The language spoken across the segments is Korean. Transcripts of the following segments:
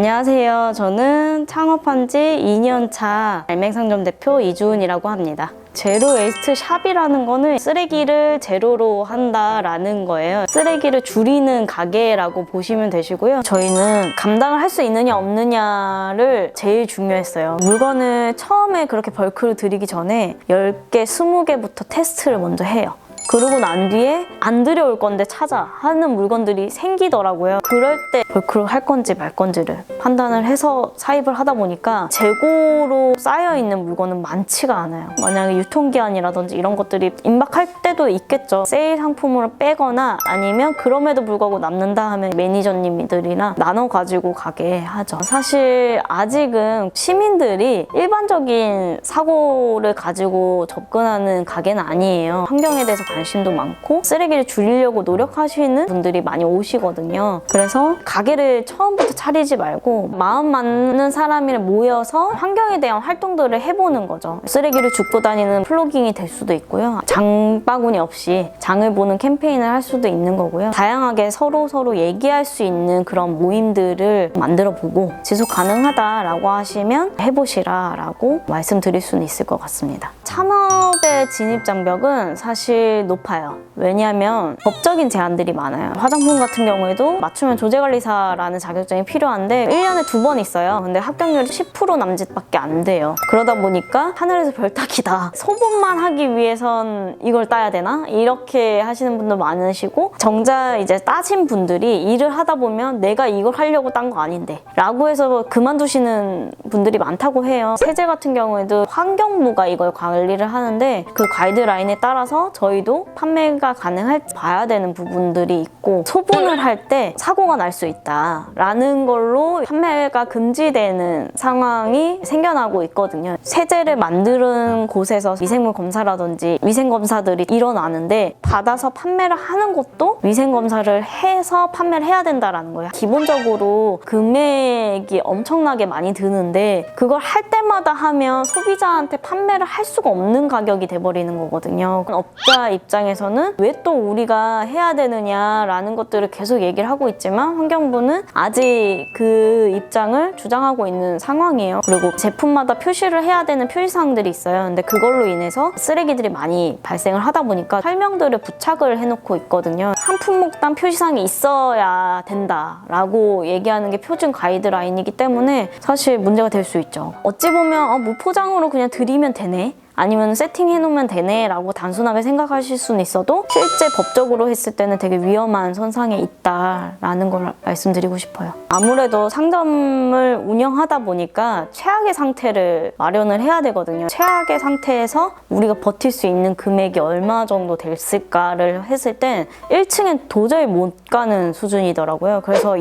안녕하세요. 저는 창업한 지 2년차 알맹상점 대표 이주은이라고 합니다. 제로 웨이스트 샵이라는 거는 쓰레기를 제로로 한다라는 거예요. 쓰레기를 줄이는 가게라고 보시면 되시고요. 저희는 감당을 할 수 있느냐 없느냐를 제일 중요했어요. 물건을 처음에 그렇게 벌크로 드리기 전에 10개, 20개부터 테스트를 먼저 해요. 그러고 난 뒤에 안 들여올 건데 찾아 하는 물건들이 생기더라고요. 그럴 때 벌크로 할 건지 말 건지를 판단을 해서 사입을 하다 보니까 재고로 쌓여있는 물건은 많지가 않아요. 만약에 유통기한이라든지 이런 것들이 임박할 때도 있겠죠. 세일 상품으로 빼거나 아니면 그럼에도 불구하고 남는다 하면 매니저님들이랑 나눠 가지고 가게 하죠. 사실 아직은 시민들이 일반적인 사고를 가지고 접근하는 가게는 아니에요. 환경에 대해서 관심도 많고 쓰레기를 줄이려고 노력하시는 분들이 많이 오시거든요. 그래서 가게를 처음부터 차리지 말고 마음 맞는 사람이 모여서 환경에 대한 활동들을 해보는 거죠. 쓰레기를 줍고 다니는 플로깅이 될 수도 있고요. 장바구니 없이 장을 보는 캠페인을 할 수도 있는 거고요. 다양하게 서로 얘기할 수 있는 그런 모임들을 만들어보고 지속 가능하다라고 하시면 해보시라라고 말씀드릴 수는 있을 것 같습니다. 창업의 진입 장벽은 사실 높아요. 왜냐하면 법적인 제한들이 많아요. 화장품 같은 경우에도 맞춤형 조제관리사라는 자격증이 필요한데 1년에 2번 있어요. 근데 합격률이 10% 남짓밖에 안 돼요. 그러다 보니까 하늘에서 별 따기다. 소분만 하기 위해선 이걸 따야 되나? 이렇게 하시는 분도 많으시고 정작 이제 따신 분들이 일을 하다 보면 내가 이걸 하려고 딴 거 아닌데 라고 해서 그만두시는 분들이 많다고 해요. 세제 같은 경우에도 환경부가 이걸 관리를 하는데 그 가이드라인에 따라서 저희도 판매가 가능할지 봐야 되는 부분들이 있고 소분을 할 때 사고가 날 수 있다라는 걸로 판매가 금지되는 상황이 생겨나고 있거든요. 세제를 만드는 곳에서 미생물 검사라든지 위생 검사들이 일어나는데 받아서 판매를 하는 것도 위생 검사를 해서 판매를 해야 된다라는 거예요. 기본적으로 금액이 엄청나게 많이 드는데 그걸 할 때마다 하면 소비자한테 판매를 할 수가 없는 가격이 돼버리는 거거든요. 업자 입장에서는 왜 또 우리가 해야 되느냐라는 것들을 계속 얘기를 하고 있지만 환경부는 아직 그 입장을 주장하고 있는 상황이에요. 그리고 제품마다 표시를 해야 되는 표시사항들이 있어요. 근데 그걸로 인해서 쓰레기들이 많이 발생을 하다 보니까 설명들을 부착을 해놓고 있거든요. 한 품목당 표시사항이 있어야 된다라고 얘기하는 게 표준 가이드라인이기 때문에 사실 문제가 될 수 있죠. 어찌 보면 무포장으로 그냥 드리면 되네? 아니면 세팅해놓으면 되네 라고 단순하게 생각하실 수는 있어도 실제 법적으로 했을 때는 되게 위험한 선상에 있다라는 걸 말씀드리고 싶어요. 아무래도 상점을 운영하다 보니까 최악의 상태를 마련을 해야 되거든요. 최악의 상태에서 우리가 버틸 수 있는 금액이 얼마 정도 됐을까를 했을 땐 1층엔 도저히 못 가는 수준이더라고요. 그래서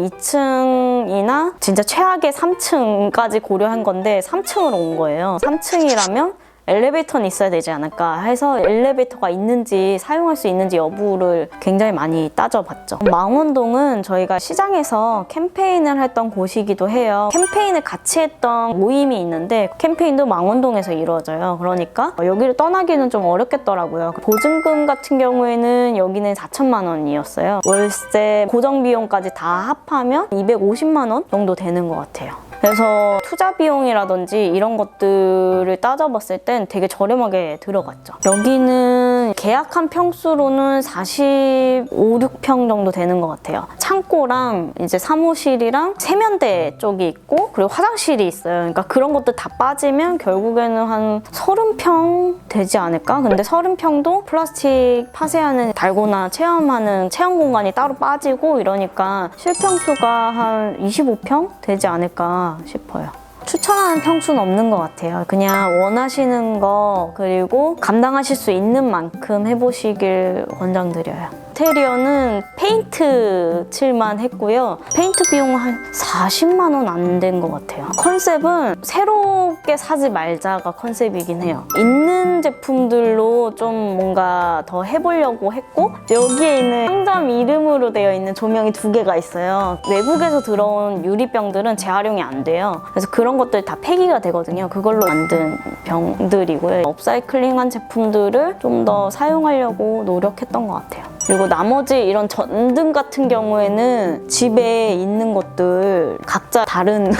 2층이나 진짜 최악의 3층까지 고려한 건데 3층으로 온 거예요. 3층이라면 엘리베이터는 있어야 되지 않을까 해서 엘리베이터가 있는지 사용할 수 있는지 여부를 굉장히 많이 따져봤죠. 망원동은 저희가 시장에서 캠페인을 했던 곳이기도 해요. 캠페인을 같이 했던 모임이 있는데 캠페인도 망원동에서 이루어져요. 그러니까 여기를 떠나기는 좀 어렵겠더라고요. 보증금 같은 경우에는 여기는 4천만 원이었어요. 월세, 고정비용까지 다 합하면 250만 원 정도 되는 것 같아요. 그래서 투자 비용이라든지 이런 것들을 따져봤을 땐 되게 저렴하게 들어갔죠. 여기는 계약한 평수로는 45, 6평 정도 되는 것 같아요. 창고랑 이제 사무실이랑 세면대 쪽이 있고 그리고 화장실이 있어요. 그러니까 그런 것들 다 빠지면 결국에는 한 30평 되지 않을까? 근데 30평도 플라스틱 파쇄하는 달고나 체험하는 체험 공간이 따로 빠지고 이러니까 실평수가 한 25평 되지 않을까 싶어요. 추천하는 평수는 없는 것 같아요. 그냥 원하시는 거 그리고 감당하실 수 있는 만큼 해보시길 권장드려요. 인테리어는 페인트 칠만 했고요. 페인트 비용은 한 40만 원 안 된 것 같아요. 컨셉은 새롭게 사지 말자가 컨셉이긴 해요. 있는 제품들로 좀 뭔가 더 해보려고 했고 여기에 있는 상점 이름으로 되어 있는 조명이 2개가 있어요. 외국에서 들어온 유리병들은 재활용이 안 돼요. 그래서 그런 것들 다 폐기가 되거든요. 그걸로 만든 병들이고요. 업사이클링한 제품들을 좀 더 사용하려고 노력했던 것 같아요. 그리고 나머지 이런 전등 같은 경우에는 집에 있는 것들 각자 다른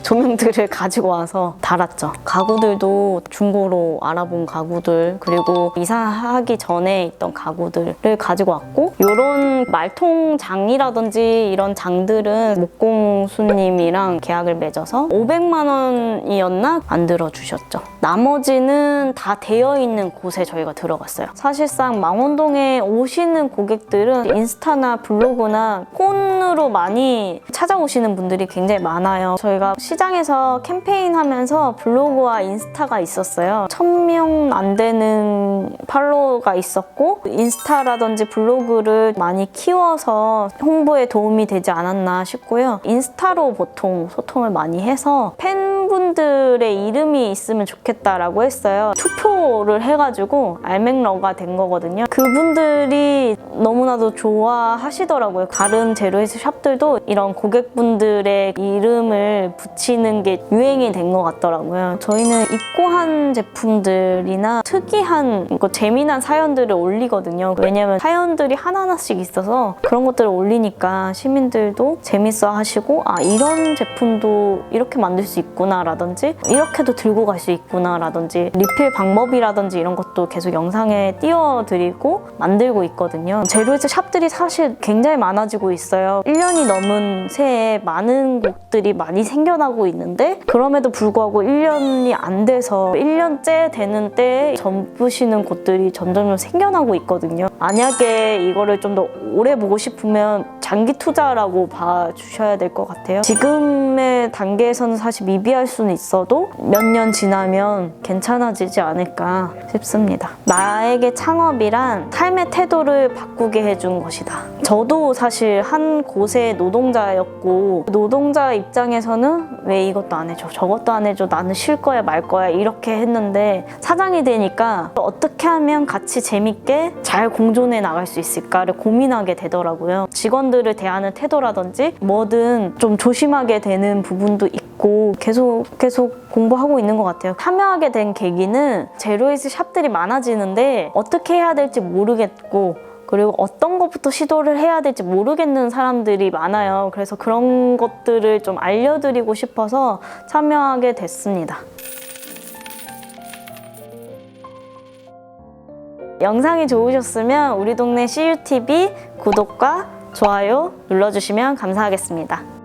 조명들을 가지고 와서 달았죠. 가구들도 중고로 알아본 가구들, 그리고 이사하기 전에 있던 가구들을 가지고 왔고, 이런 말통장이라든지 이런 장들은 목공수님이랑 계약을 맺어서 500만 원이었나 만들어 주셨죠. 나머지는 다 되어 있는 곳에 저희가 들어갔어요. 사실상 망원동에 오시는 고객들은 인스타나 블로그나 폰으로 많이 찾아오시는 분들이 굉장히 많아요. 저희가 시장에서 캠페인 하면서 블로그와 인스타가 있었어요. 1000명 안 되는 팔로워가 있었고, 인스타라든지 블로그를 많이 키워서 홍보에 도움이 되지 않았나 싶고요. 인스타로 보통 소통을 많이 해서 팬분들의 이름이 있으면 좋겠다라고 했어요. 투표를 해가지고 알맹러가 된 거거든요. 그분들이 너무나도 좋아하시더라고요. 다른 제로웨이스트 샵들도 이런 고객분들의 이름을 붙이는 게 유행이 된 것 같더라고요. 저희는 입고한 제품들이나 특이한 재미난 사연들을 올리거든요. 왜냐면 사연들이 하나하나씩 있어서 그런 것들을 올리니까 시민들도 재밌어 하시고, 아, 이런 제품도 이렇게 만들 수 있구나 라든지 이렇게도 들고 갈 수 있구나 라든지 리필 방법이라든지 이런 것도 계속 영상에 띄워드리고 만들고 있거든요. 제로웨이스트 샵들이 사실 굉장히 많아지고 있어요. 1년이 넘은 새에 많은 곳들이 많이 생겨나고 있는데, 그럼에도 불구하고 1년이 안 돼서 1년째 되는 때에 접으시는 곳들이 점점 생겨나고 있거든요. 만약에 이거를 좀 더 오래 보고 싶으면 장기 투자라고 봐주셔야 될 것 같아요. 지금의 단계에서는 사실 미비할 수는 있어도 몇 년 지나면 괜찮아지지 않을까 싶습니다. 나에게 창업이란 삶의 태도를 바꾸게 해준 것이다. 저도 사실 한 곳의 노동자였고, 노동자 입장에서는 왜 이것도 안 해줘, 저것도 안 해줘, 나는 쉴 거야 말 거야 이렇게 했는데, 사장이 되니까 어떻게 하면 같이 재밌게 잘 공존해 나갈 수 있을까를 고민하게 되더라고요. 직원들을 대하는 태도라든지 뭐든 좀 조심하게 되는 부분도 있고, 계속 공부하고 있는 것 같아요. 참여하게 된 계기는 제로웨이스트 샵들이 많아지는데 어떻게 해야 될지 모르겠고, 그리고 어떤 것부터 시도를 해야 될지 모르겠는 사람들이 많아요. 그래서 그런 것들을 좀 알려드리고 싶어서 참여하게 됐습니다. 영상이 좋으셨으면 우리 동네 CUTV 구독과 좋아요 눌러주시면 감사하겠습니다.